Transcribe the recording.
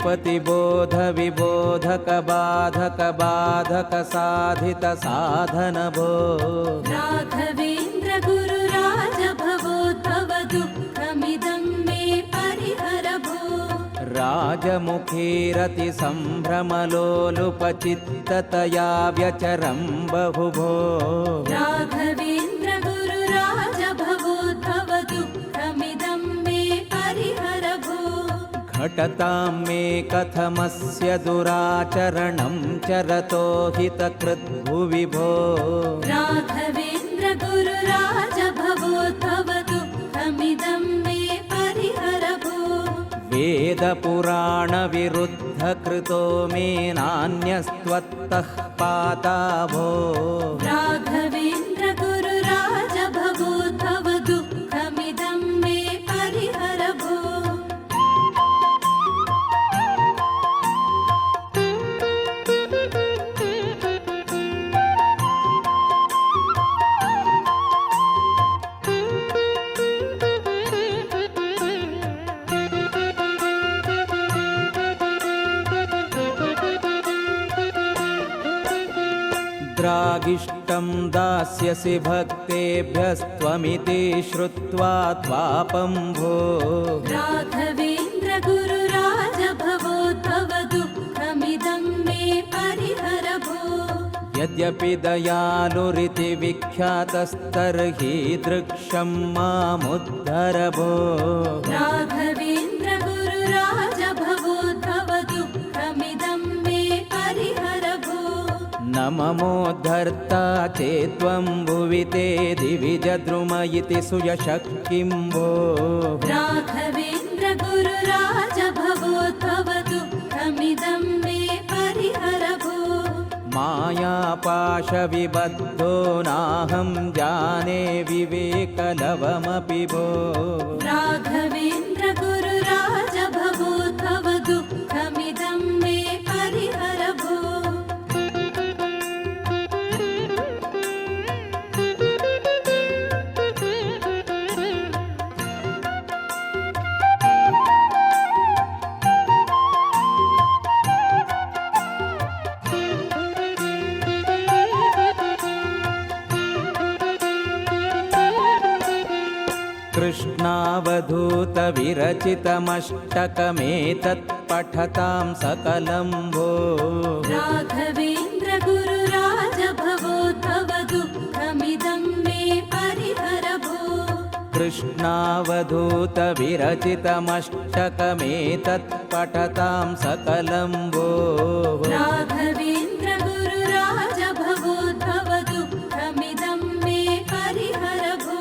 श्रीपतिबोध विबोधक बाधक बाधक साधित साधन भो राघवेन्द्र गुरु राज भवोद्भव दुःखमिदं मे परिहर भो राजमुखे रति सम्भ्रमलोलुपचित्ततया व्यचरं बहुभो राघवेन्द्र गुरु राज भवोद्भव दुःखमिदं मे परिहर भो घटतां मे कथमस्य दुराचरणं चरतो हितकृद्भुवि भो राघवेन्द्र गुरु राज भवोद्भव दुःखमिदं मे परिहर भो वेदपुराणविरुद्धकृतो मे नान्यस्त्वत्तः पाता भो राघवेन्द्र गुरु राज भवोद्भव दुःखमिदं मे परिहर भो द्रागिष्टं दास्यसि भक्तेभ्यस्त्वमिति श्रुत्वा त्वापं भो राघवेन्द्र गुरु राज भवोद्भव दुःखमिदं मे परिहर भो यद्यपि दयालुरिति विख्यातस्तर्हि दृक्षं मामुद्धर भो राघवेन्द्र गुरु राज भवोद्भव दुःखमिदं मे परिहर भो न ममोद्धर्ता चेत्त्वं भुवि ते दिविजद्रुम इति सुयशः किं भो राघवेन्द्र गुरु राज भवोद्भव दुःखमिदं मे परिहर भो मायापाशविबद्धो नाहं जाने विवेकलवमपि भो राघवेन्द्र गुरु राज भवोद्भव दुःखमिदं मे परिहर भो कृष्णावधूतविरचितमष्टकमेतत् पठतां सकलं भो राघवेन्द्र गुरु राज भवोद्भव दुःखमिदं मे परिहर भो कृष्णावधूतविरचितमष्टकमेतत् पठतां सकलं भो राघवेन्द्र गुरु राज भवोद्भव दुःखमिदं मे परिहर भो